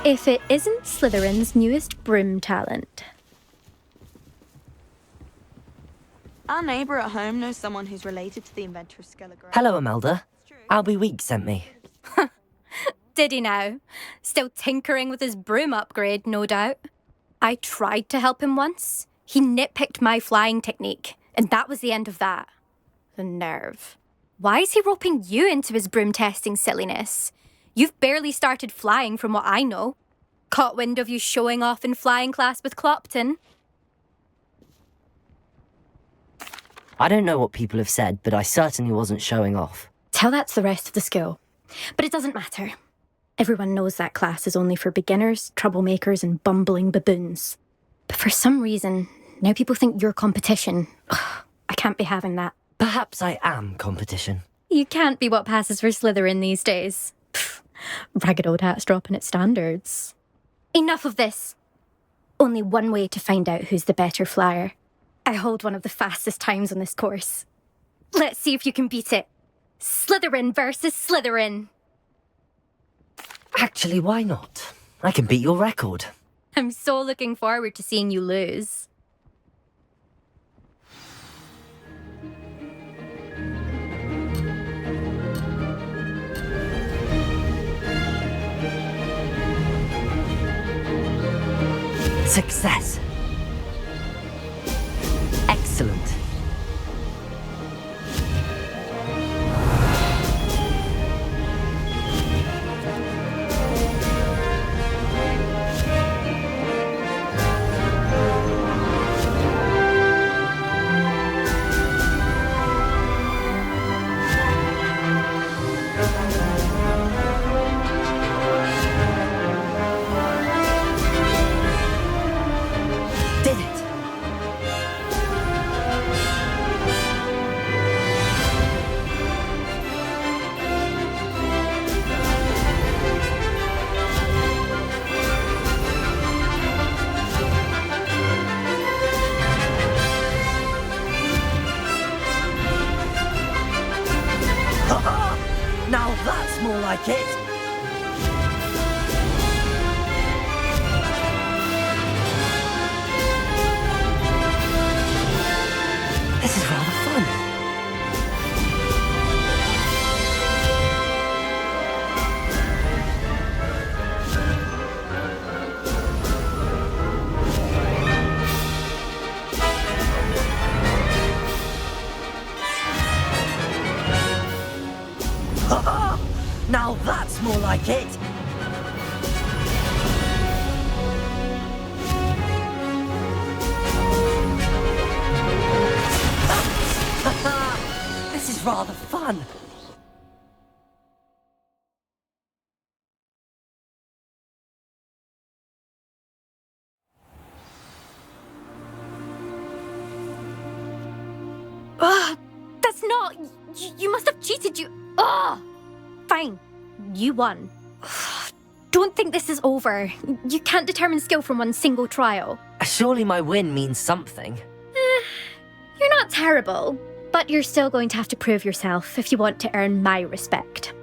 If it isn't Slytherin's newest broom talent. Our neighbour at home knows someone who's related to the inventor of Skelegram. Hello, Imelda. Albie Weeks sent me. Did he now? Still tinkering with his broom upgrade, no doubt. I tried to help him once. He nitpicked my flying technique, and that was the end of that. The nerve. Why is he roping you into his broom testing silliness? You've barely started flying from what I know. Caught wind of you showing off in flying class with Clopton. I don't know what people have said, but I certainly wasn't showing off. Tell that to the rest of the school. But it doesn't matter. Everyone knows that class is only for beginners, troublemakers, and bumbling baboons. But for some reason, now people think you're competition. Ugh, I can't be having that. Perhaps I am competition. You can't be what passes for Slytherin these days. Pfft, ragged old hat's dropping its standards. Enough of this. Only one way to find out who's the better flyer. I hold one of the fastest times on this course. Let's see if you can beat it. Slytherin versus Slytherin. Actually, why not? I can beat your record. I'm so looking forward to seeing you lose. Success. Excellent. Did it? Now that's more like it! This is rather fun. Now that's more like it! This is rather fun. That's not... You must have cheated, you... Ugh! Fine. You won. Don't think this is over. You can't determine skill from one single trial. Surely my win means something. You're not terrible, but you're still going to have to prove yourself if you want to earn my respect.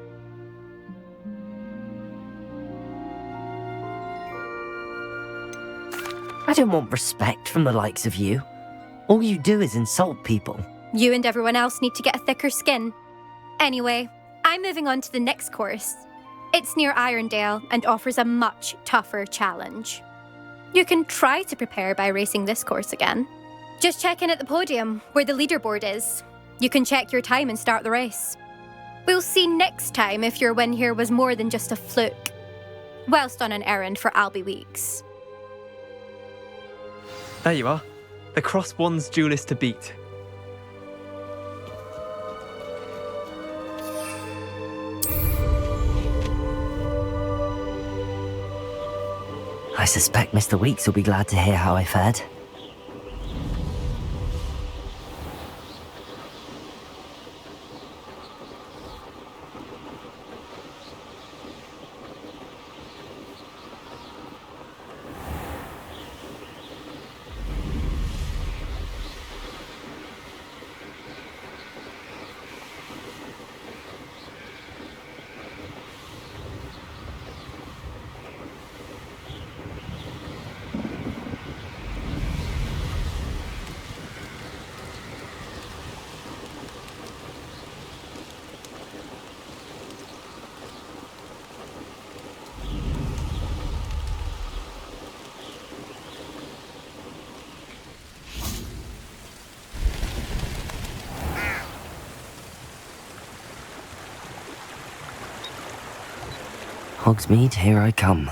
I don't want respect from the likes of you. All you do is insult people. You and everyone else need to get a thicker skin. Anyway, I'm moving on to the next course. It's near Irondale and offers a much tougher challenge. You can try to prepare by racing this course again. Just check in at the podium, where the leaderboard is. You can check your time and start the race. We'll see next time if your win here was more than just a fluke. Whilst on an errand for Albie Weeks. There you are. The Cross Wands duelist to beat. I suspect Mr. Weeks will be glad to hear how I fared. Hogsmeade, here I come.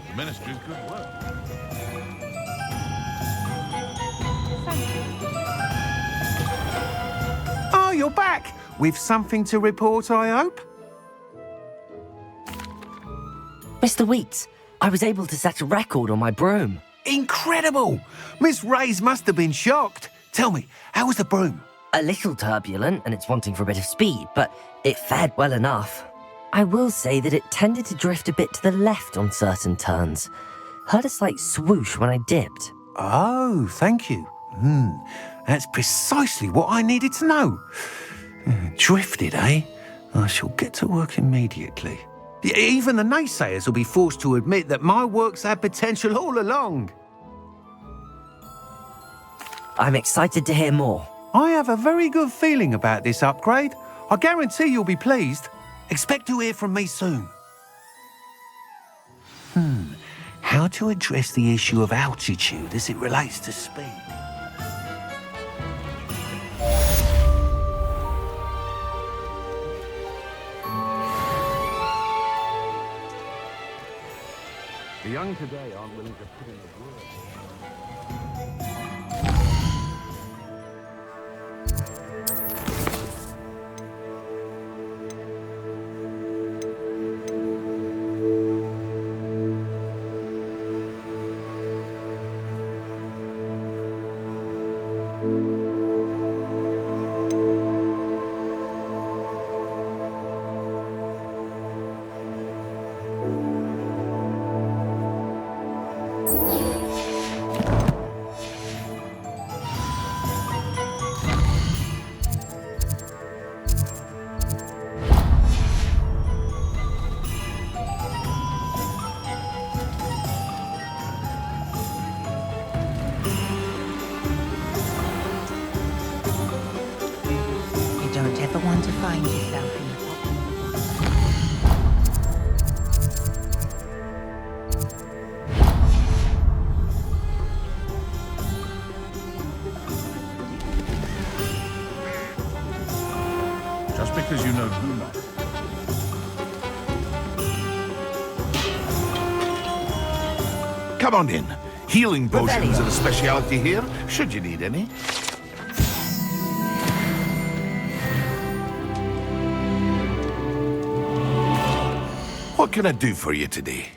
The Ministry's good work. Oh, you're back! With something to report, I hope? Mr. Weeks, I was able to set a record on my broom. Incredible! Miss Reyes must have been shocked. Tell me, how was the broom? A little turbulent and it's wanting for a bit of speed, but it fared well enough. I will say that it tended to drift a bit to the left on certain turns. Heard a slight swoosh when I dipped. Oh, thank you. That's precisely what I needed to know. Drifted, eh? I shall get to work immediately. Even the naysayers will be forced to admit that my work's had potential all along. I'm excited to hear more. I have a very good feeling about this upgrade. I guarantee you'll be pleased. Expect to hear from me soon. How to address the issue of altitude as it relates to speed? The young today aren't willing to put in the work. Don't ever want to find yourself in the Just because you know who not. Come on in. Healing potions are a speciality here, should you need any. What can I do for you today?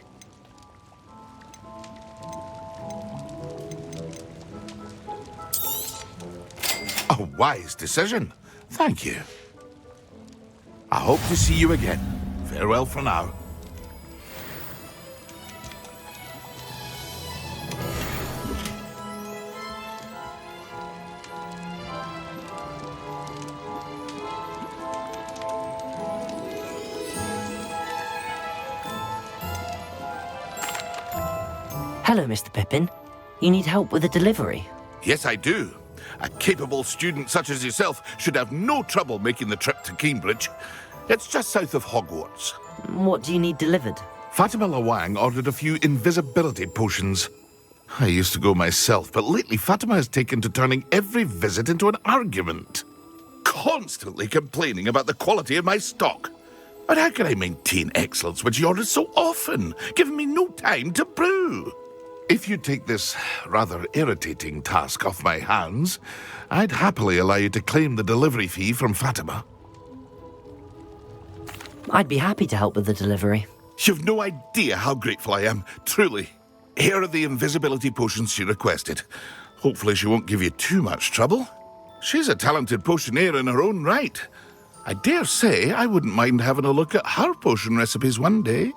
A wise decision. Thank you. I hope to see you again. Farewell for now. Hello, Mr. Pippin. You need help with a delivery? Yes, I do. A capable student such as yourself should have no trouble making the trip to Cambridge. It's just south of Hogwarts. What do you need delivered? Fatima Lawang ordered a few invisibility potions. I used to go myself, but lately Fatima has taken to turning every visit into an argument. Constantly complaining about the quality of my stock. But how can I maintain excellence when she orders so often, giving me no time to brew? If you take this rather irritating task off my hands, I'd happily allow you to claim the delivery fee from Fatima. I'd be happy to help with the delivery. You've no idea how grateful I am, truly. Here are the invisibility potions she requested. Hopefully she won't give you too much trouble. She's a talented potioneer in her own right. I dare say I wouldn't mind having a look at her potion recipes one day.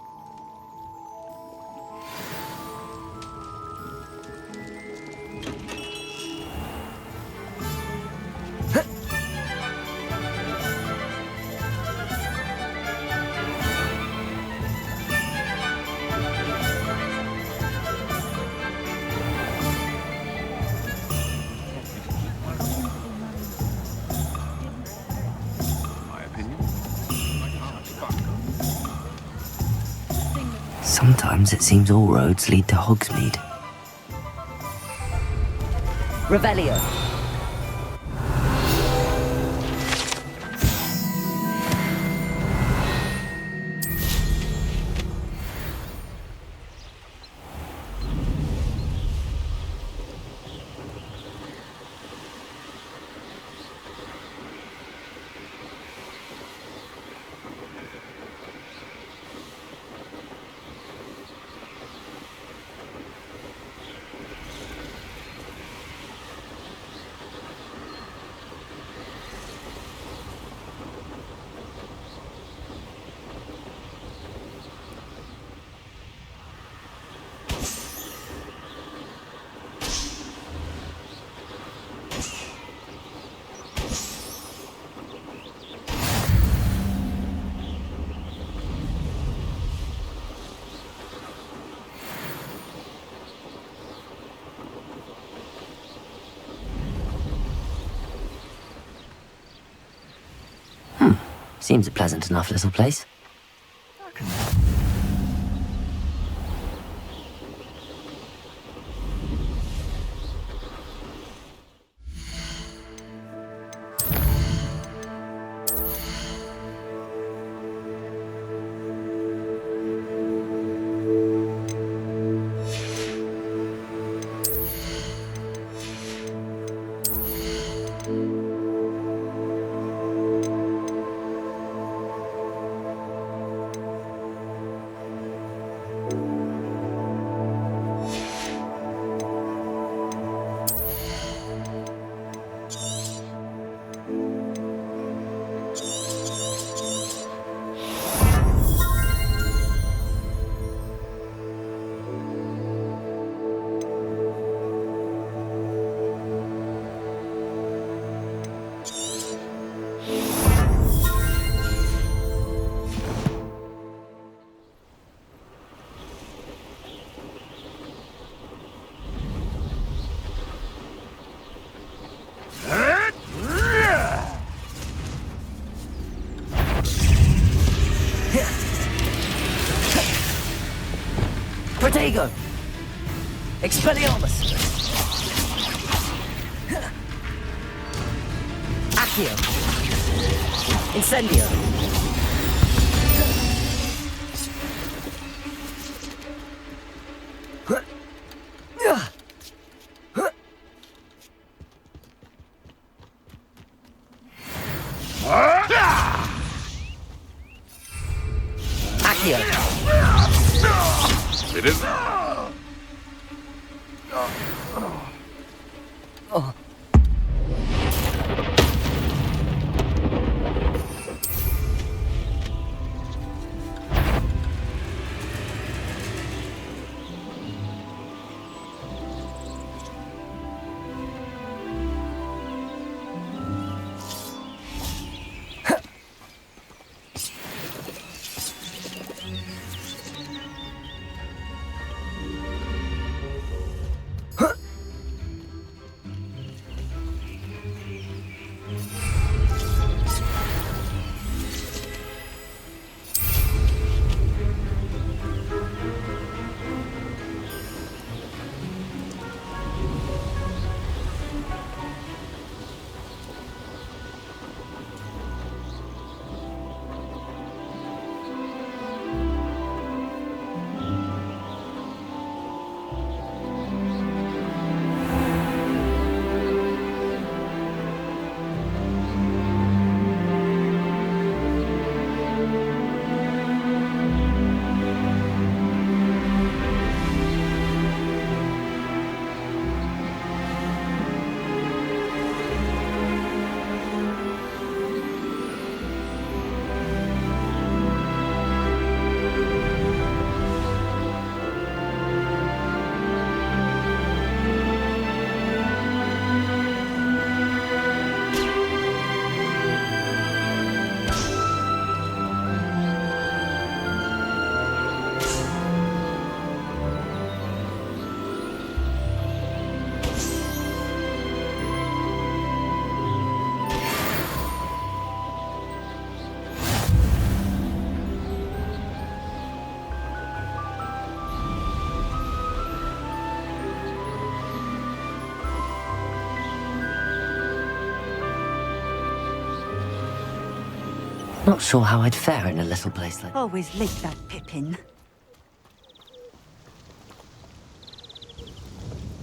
Sometimes it seems all roads lead to Hogsmeade. Revelio. Seems a pleasant enough little place. Protego! Expelliarmus! Accio! Incendio! Accio! It is. Not sure how I'd fare in a little place like... Always like that, Pippin.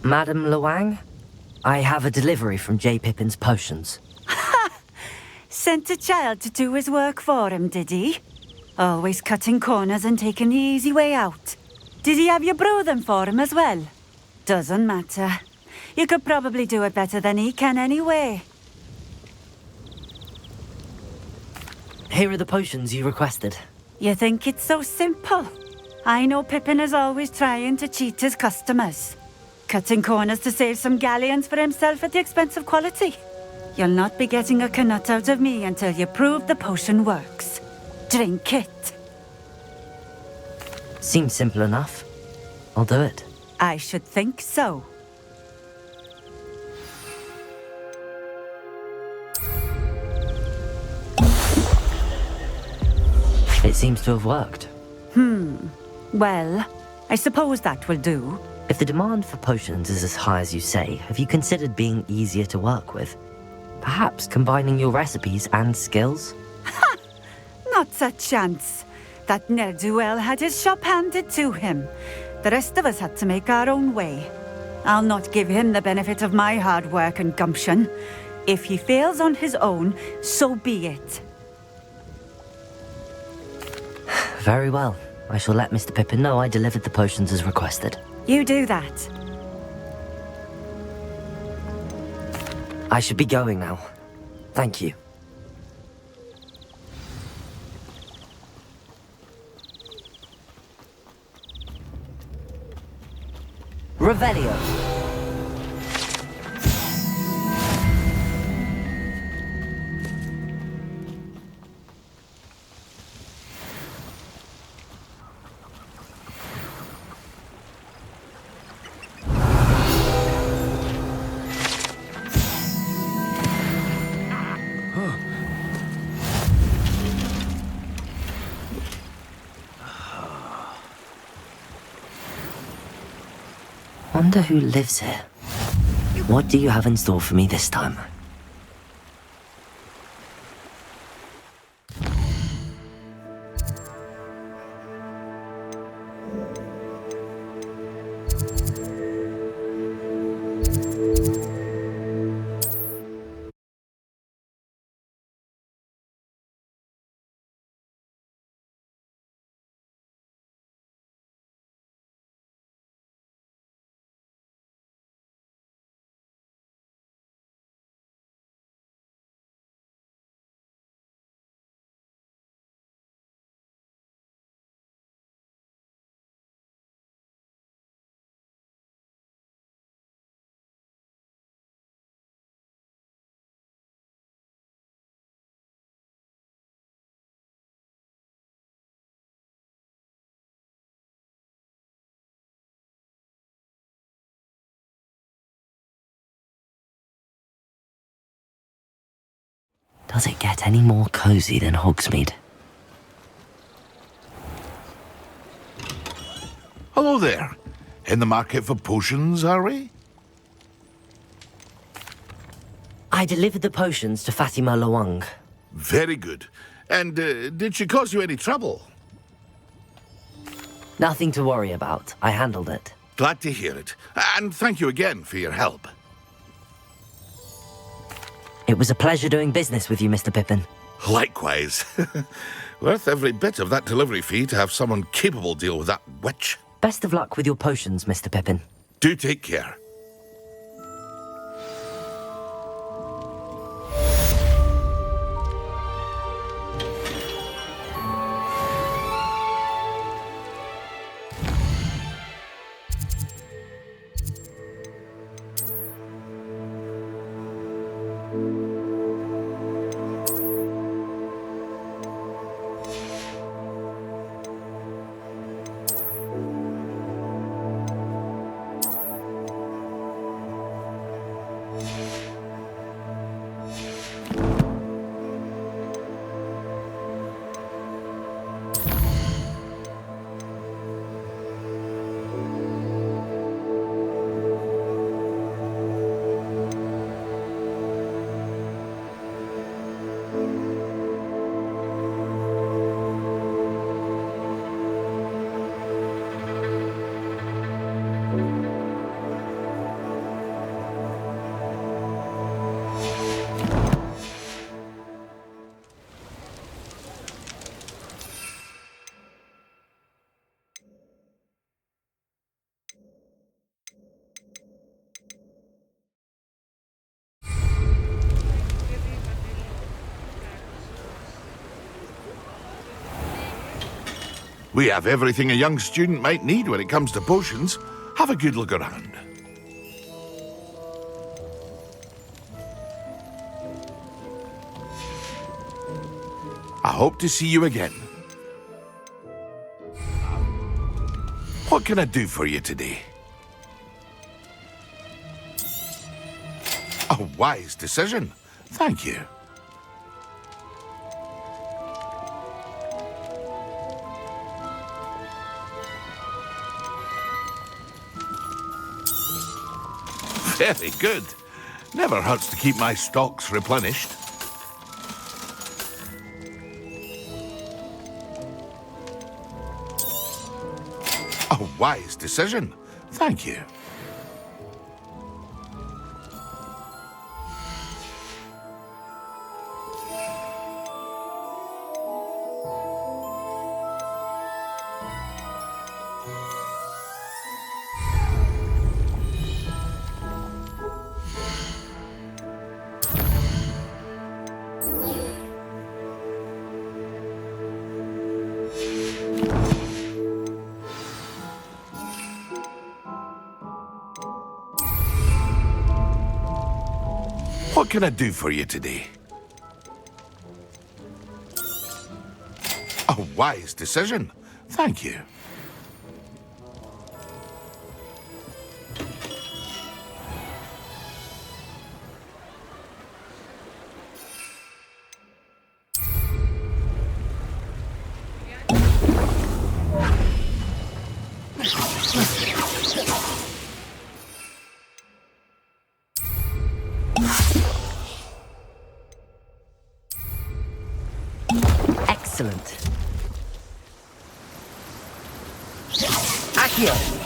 Madam Luang? I have a delivery from J. Pippin's potions. Sent a child to do his work for him, did he? Always cutting corners and taking the easy way out. Did he have you brew them for him as well? Doesn't matter. You could probably do it better than he can anyway. Here are the potions you requested. You think it's so simple? I know Pippin is always trying to cheat his customers. Cutting corners to save some galleons for himself at the expense of quality. You'll not be getting a canut out of me until you prove the potion works. Drink it. Seems simple enough. I'll do it. I should think so. seems to have worked. Well, I suppose that will do. If the demand for potions is as high as you say, have you considered being easier to work with? Perhaps combining your recipes and skills? Not a chance. That ne'er-do-well had his shop handed to him. The rest of us had to make our own way. I'll not give him the benefit of my hard work and gumption. If he fails on his own, so be it. Very well. I shall let Mr. Pippin know I delivered the potions as requested. You do that. I should be going now. Thank you. Revelio. Wonder who lives here. What do you have in store for me this time? Does it get any more cozy than Hogsmeade? Hello there. In the market for potions, are we? I delivered the potions to Fatima Lawang. Very good. And did she cause you any trouble? Nothing to worry about. I handled it. Glad to hear it. And thank you again for your help. It was a pleasure doing business with you, Mr. Pippin. Likewise. Worth every bit of that delivery fee to have someone capable deal with that witch. Best of luck with your potions, Mr. Pippin. Do take care. We have everything a young student might need when it comes to potions. Have a good look around. I hope to see you again. What can I do for you today? A wise decision. Thank you. Very good. Never hurts to keep my stocks replenished. A wise decision. Thank you. What can I do for you today? A wise decision. Thank you. Excellent. Accio!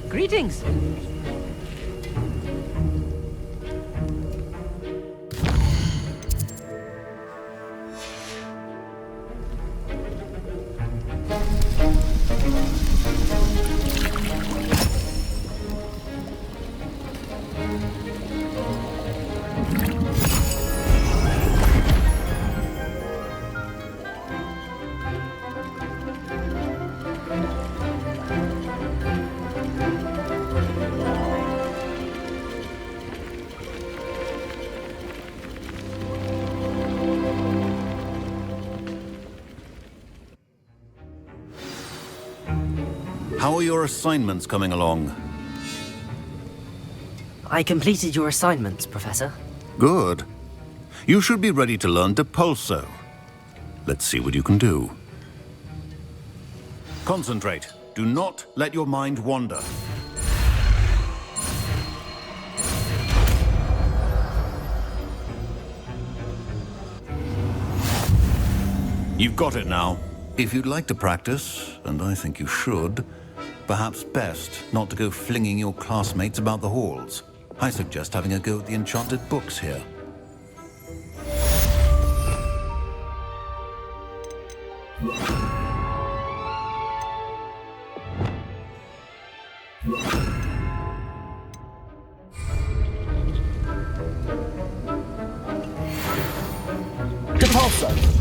Greetings! How are your assignments coming along? I completed your assignments, Professor. Good. You should be ready to learn Depulso. Let's see what you can do. Concentrate. Do not let your mind wander. You've got it now. If you'd like to practice, and I think you should, Perhaps best not to go flinging your classmates about the halls. I suggest having a go at the enchanted books here.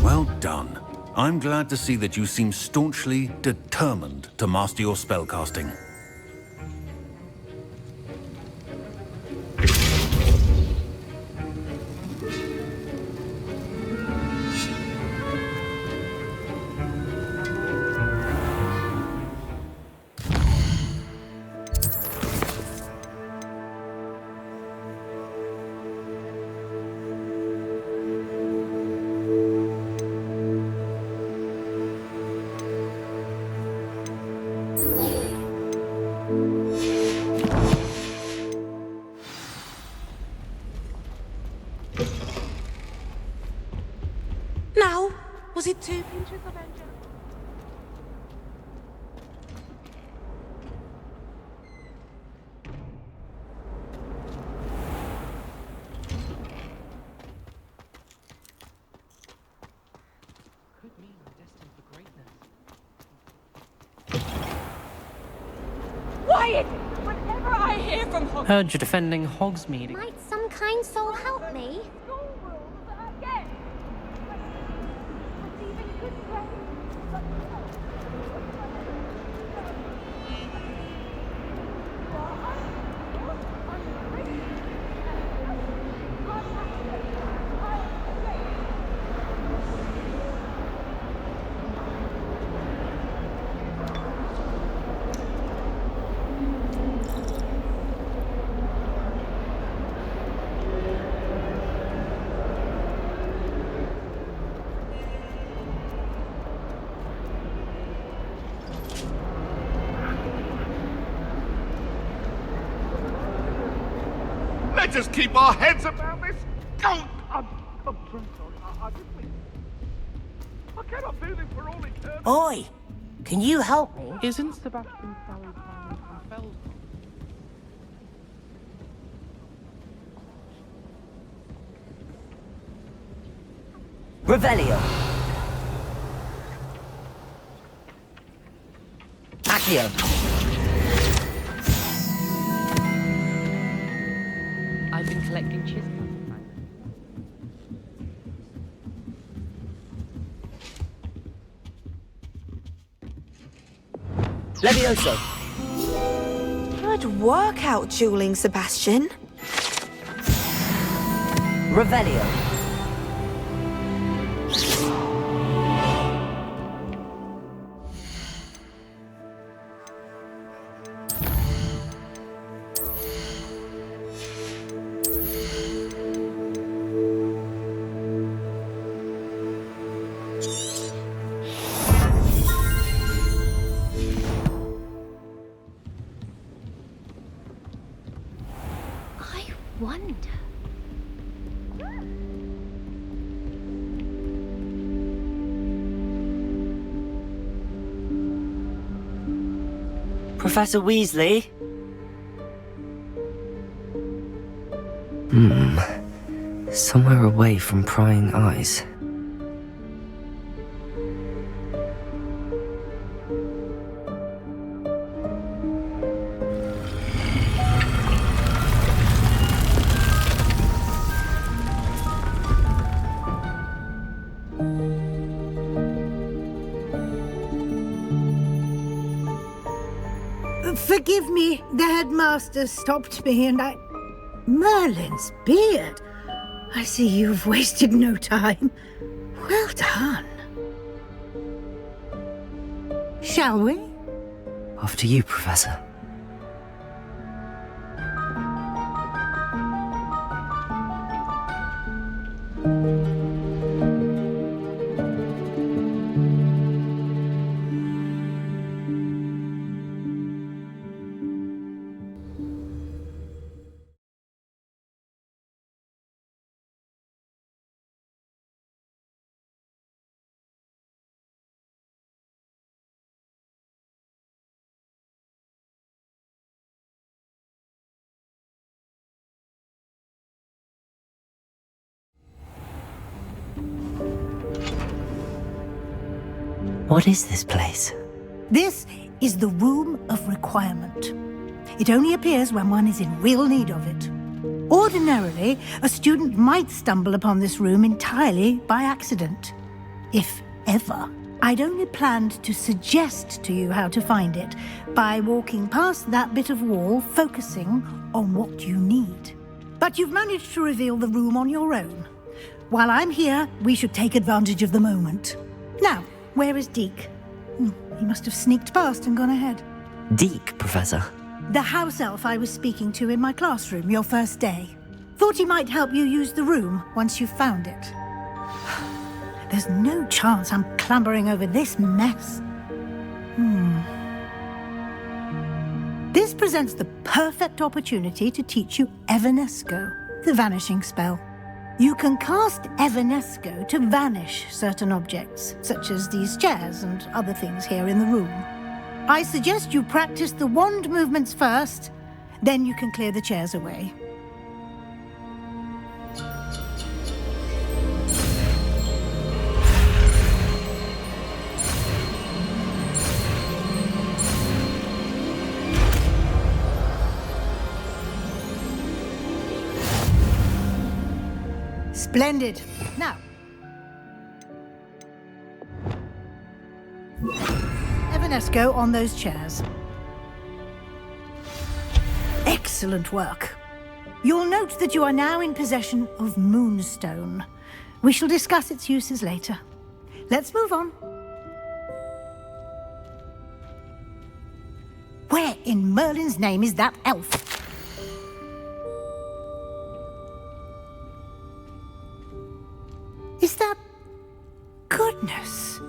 Well done. I'm glad to see that you seem staunchly determined to master your spellcasting. Now, was it 2 pinches of engine? Could mean we're destined for greatness. Why is it whenever I hear from Hogwarts? Heard you're defending Hogsmeade. Might some kind soul help me? School rules again! But even good friends, but Let us keep our heads about this. Oh, I'm sorry. I just think... I cannot do this for all eternity. Oi! Can you help me? Isn't Sebastian Sallow planning from Fells? Revelio. Accio. I've been collecting chisels. Levioso. Good work out dueling, Sebastian. Revelio. I wonder. Professor Weasley? Somewhere away from prying eyes. Forgive me, the headmaster stopped me and I... Merlin's beard! I see you've wasted no time. Well done. Shall we? After you, Professor. What is this place? This is the Room of Requirement. It only appears when one is in real need of it. Ordinarily, a student might stumble upon this room entirely by accident, if ever. I'd only planned to suggest to you how to find it by walking past that bit of wall, focusing on what you need. But you've managed to reveal the room on your own. While I'm here, we should take advantage of the moment. Now, where is Deke? He must have sneaked past and gone ahead. Deke, Professor. The house elf I was speaking to in my classroom your first day. Thought he might help you use the room once you've found it. There's no chance I'm clambering over this mess. This presents the perfect opportunity to teach you Evanesco, the vanishing spell. You can cast Evanesco to vanish certain objects, such as these chairs and other things here in the room. I suggest you practice the wand movements first, then you can clear the chairs away. Splendid. Now, Evanesco on those chairs. Excellent work. You'll note that you are now in possession of Moonstone. We shall discuss its uses later. Let's move on. Where in Merlin's name is that elf? Is that... Goodness.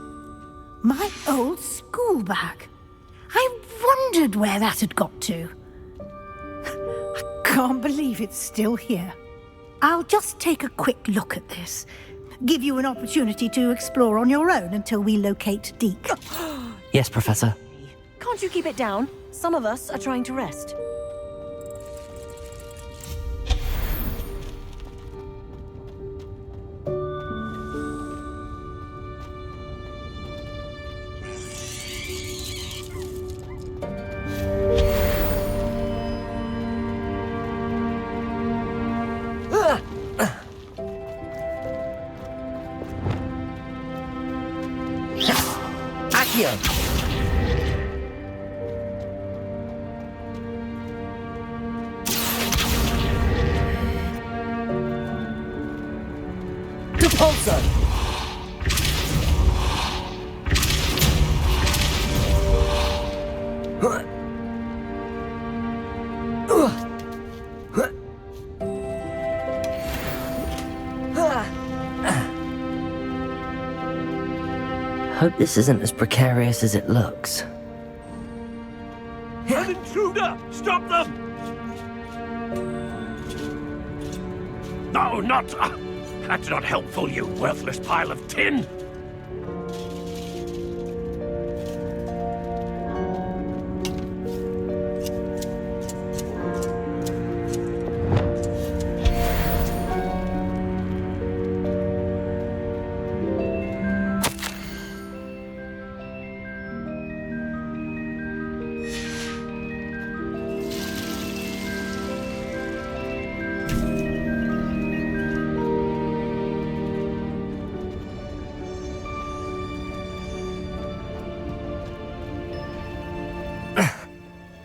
My old school bag. I wondered where that had got to. I can't believe it's still here. I'll just take a quick look at this. Give you an opportunity to explore on your own until we locate Deke. Yes, Professor. Can't you keep it down? Some of us are trying to rest. Hope this isn't as precarious as it looks. An intruder! Stop them! No, not... that's not helpful, you worthless pile of tin!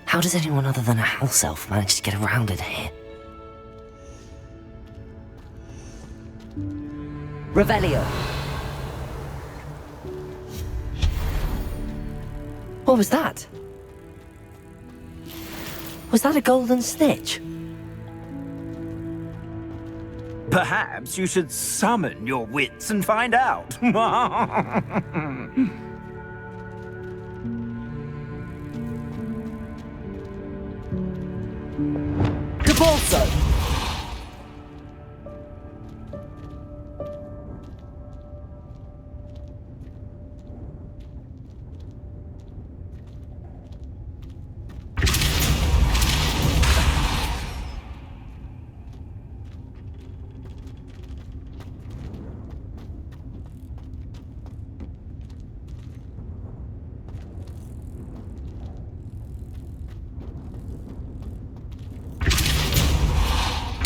How does anyone other than a house elf manage to get around in here? Revelio. What was that? Was that a golden snitch? Perhaps you should summon your wits and find out. Debolso!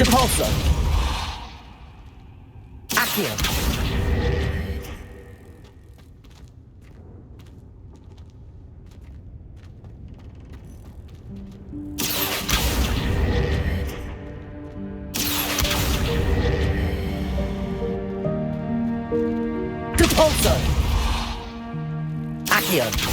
Depulso. Accio. Depulso. Accio.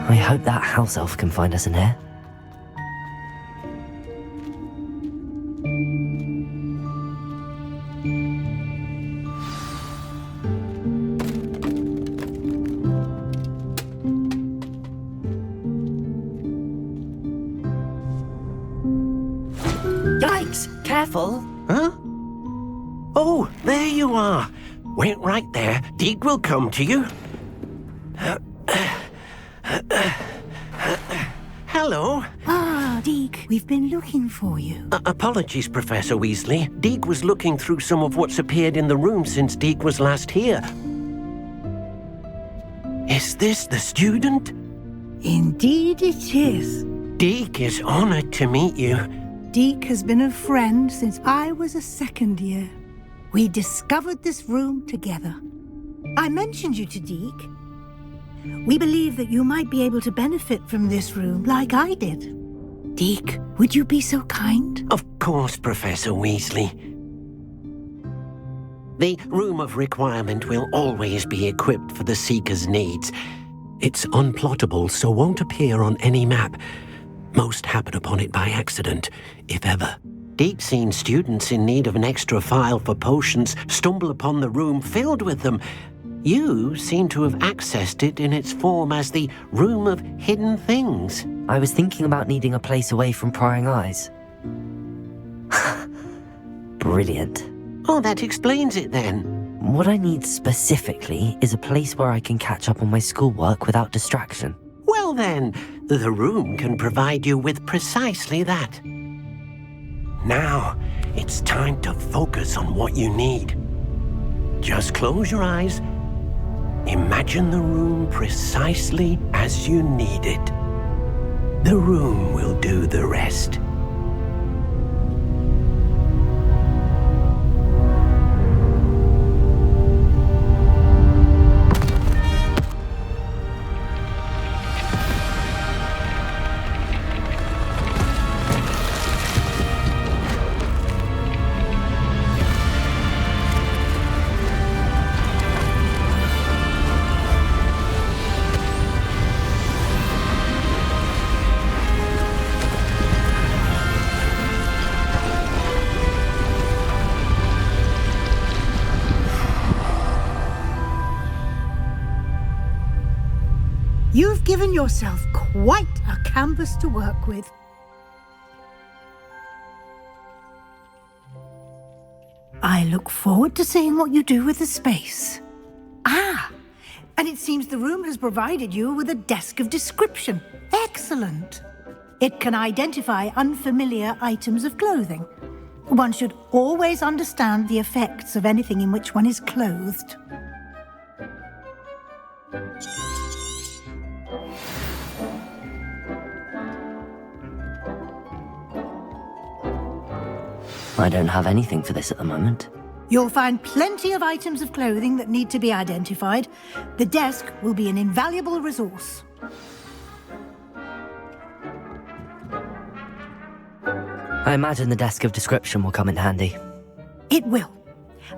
I hope that house elf can find us in here. Yikes! Careful! Huh? Oh, there you are. Wait right there. Deke will come to you. Hello. Ah, Deke, we've been looking for you. Apologies, Professor Weasley. Deke was looking through some of what's appeared in the room since Deke was last here. Is this the student? Indeed it is. Deke is honored to meet you. Deke has been a friend since I was a second year. We discovered this room together. I mentioned you to Deke. We believe that you might be able to benefit from this room like I did. Deke, would you be so kind? Of course, Professor Weasley. The Room of Requirement will always be equipped for the Seeker's needs. It's unplottable, so won't appear on any map. Most happen upon it by accident, if ever. Deke's seen students in need of an extra file for potions stumble upon the room filled with them. You seem to have accessed it in its form as the Room of Hidden Things. I was thinking about needing a place away from prying eyes. Brilliant. Oh, that explains it then. What I need specifically is a place where I can catch up on my schoolwork without distraction. Well then, the room can provide you with precisely that. Now, it's time to focus on what you need. Just close your eyes. Imagine the room precisely as you need it. The room will do the rest. You've given yourself quite a canvas to work with. I look forward to seeing what you do with the space. Ah, and it seems the room has provided you with a desk of description. Excellent. It can identify unfamiliar items of clothing. One should always understand the effects of anything in which one is clothed. I don't have anything for this at the moment. You'll find plenty of items of clothing that need to be identified. The desk will be an invaluable resource. I imagine the desk of description will come in handy. It will.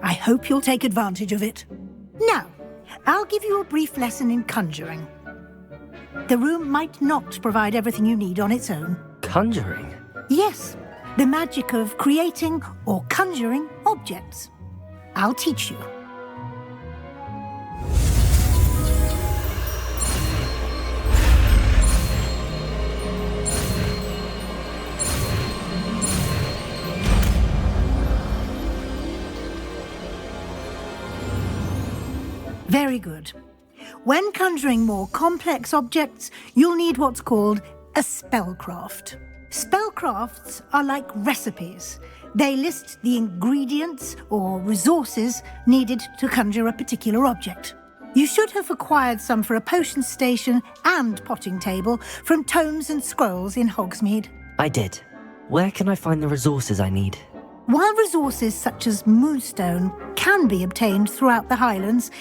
I hope you'll take advantage of it. Now, I'll give you a brief lesson in conjuring. The room might not provide everything you need on its own. Conjuring? Yes, the magic of creating or conjuring objects. I'll teach you. Very good. When conjuring more complex objects, you'll need what's called a spellcraft. Spellcrafts are like recipes. They list the ingredients or resources needed to conjure a particular object. You should have acquired some for a potion station and potting table from tomes and scrolls in Hogsmeade. I did. Where can I find the resources I need? While resources such as moonstone can be obtained throughout the Highlands,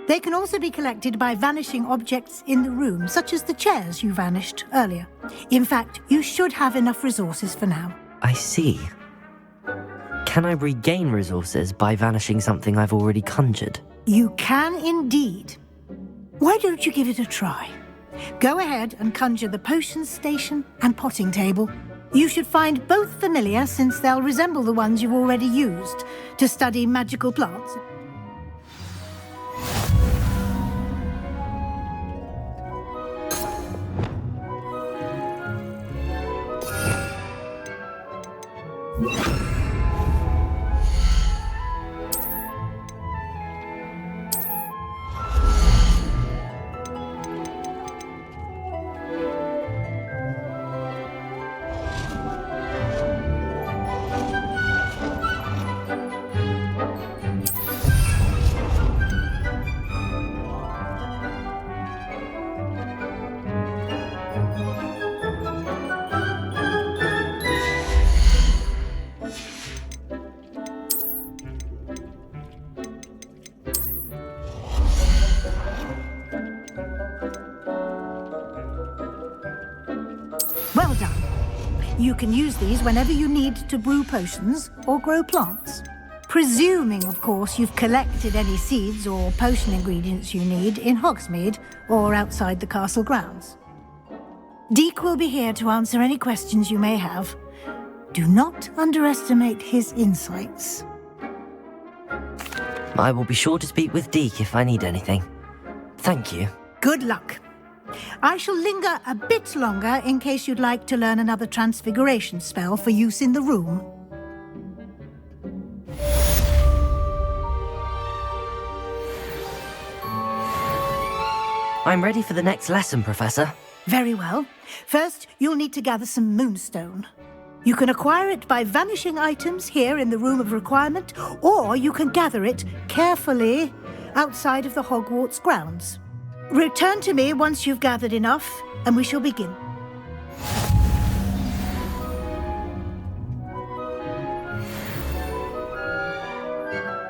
they can also be collected by vanishing objects in the room, such as the chairs you vanished earlier. In fact, you should have enough resources for now. I see. Can I regain resources by vanishing something I've already conjured? You can indeed. Why don't you give it a try? Go ahead and conjure the potion station and potting table. You should find both familiar, since they'll resemble the ones you've already used to study magical plants. Well done. You can use these whenever you need to brew potions or grow plants. Presuming, of course, you've collected any seeds or potion ingredients you need in Hogsmeade or outside the castle grounds. Deek will be here to answer any questions you may have. Do not underestimate his insights. I will be sure to speak with Deek if I need anything. Thank you. Good luck. I shall linger a bit longer in case you'd like to learn another transfiguration spell for use in the room. I'm ready for the next lesson, Professor. Very well. First, you'll need to gather some moonstone. You can acquire it by vanishing items here in the Room of Requirement, or you can gather it carefully outside of the Hogwarts grounds. Return to me once you've gathered enough, and we shall begin.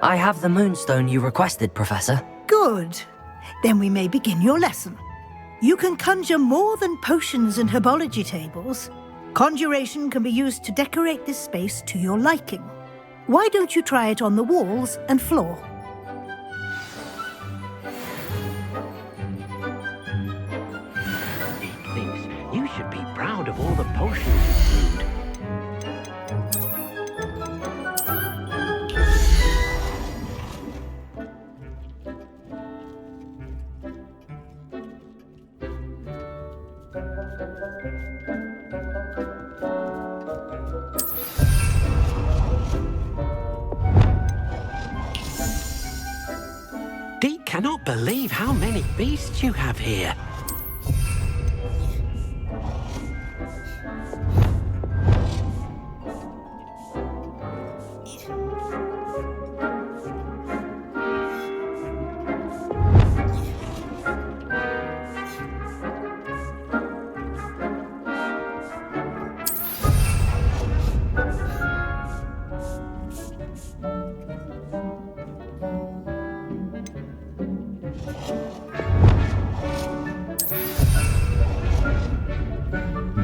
I have the moonstone you requested, Professor. Good. Then we may begin your lesson. You can conjure more than potions and herbology tables. Conjuration can be used to decorate this space to your liking. Why don't you try it on the walls and floor? You should be proud of all the potions you've brewed. Dee cannot believe how many beasts you have here.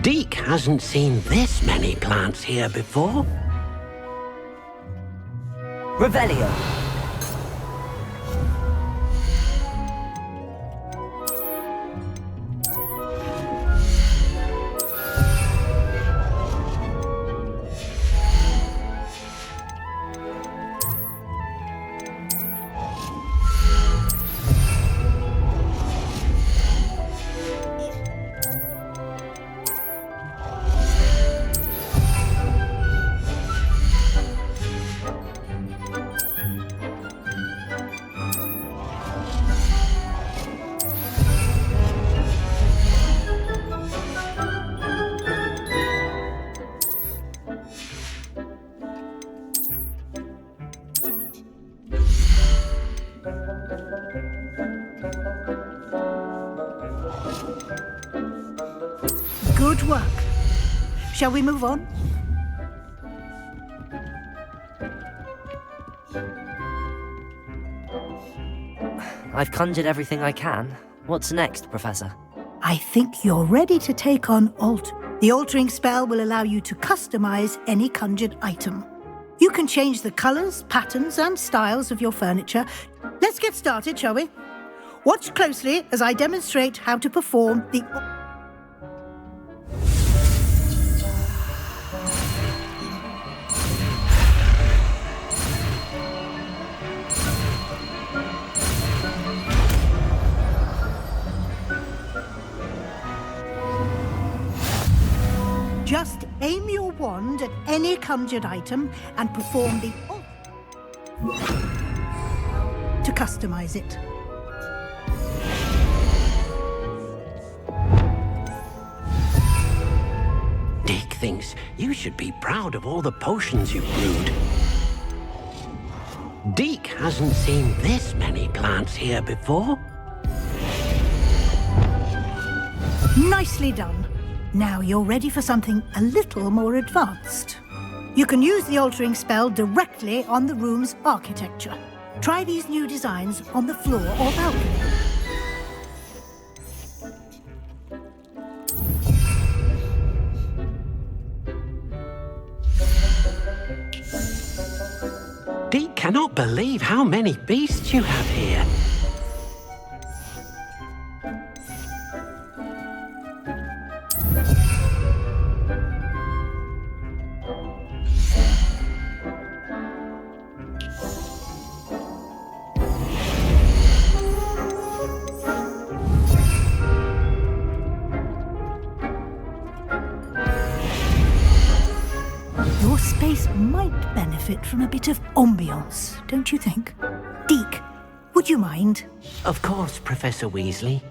Deek hasn't seen this many plants here before. Revelio. shall we move on? I've conjured everything I can. What's next, Professor? I think you're ready to take on Alt. The altering spell will allow you to customize any conjured item. You can change the colors, patterns, and styles of your furniture. Let's get started, shall we? Watch closely as I demonstrate how to perform the... Just aim your wand at any conjured item and perform the... to customize it. Dick thinks you should be proud of all the potions you've brewed. Deke hasn't seen this many plants here before. Nicely done. Now you're ready for something a little more advanced. You can use the altering spell directly on the room's architecture. Try these new designs on the floor or balcony. Deke cannot believe how many beasts you have here. Your space might benefit from a bit of ambiance, don't you think? Deke, would you mind? Of course, Professor Weasley.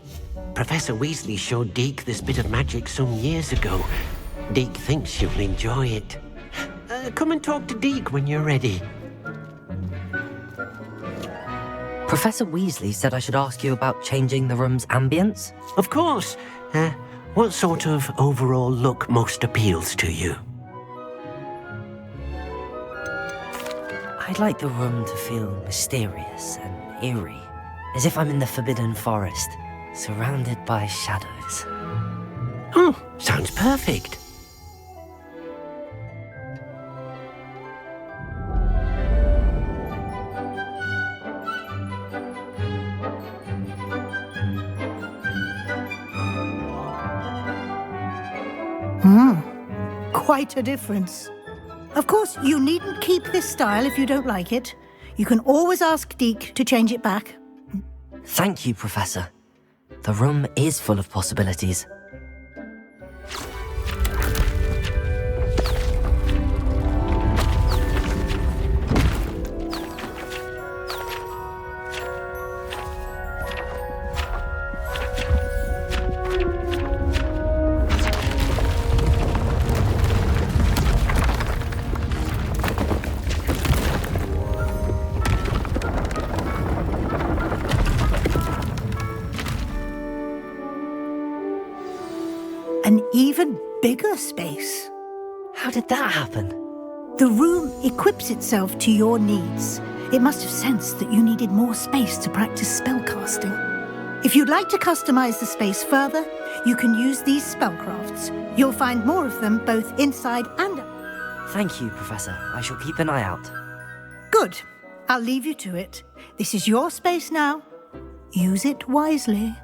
Professor Weasley showed Deke this bit of magic some years ago. Deke thinks you'll enjoy it. Come and talk to Deke when you're ready. Professor Weasley said I should ask you about changing the room's ambience? Of course. What sort of overall look most appeals to you? I'd like the room to feel mysterious and eerie, as if I'm in the Forbidden Forest, surrounded by shadows. Oh, sounds perfect. Quite a difference. Of course, you needn't keep this style if you don't like it. You can always ask Deke to change it back. Thank you, Professor. The room is full of possibilities. An even bigger space. How did that happen? The room equips itself to your needs. It must have sensed that you needed more space to practice spellcasting. If you'd like to customize the space further, you can use these spellcrafts. You'll find more of them both inside and out. Thank you, Professor. I shall keep an eye out. Good. I'll leave you to it. This is your space now. Use it wisely.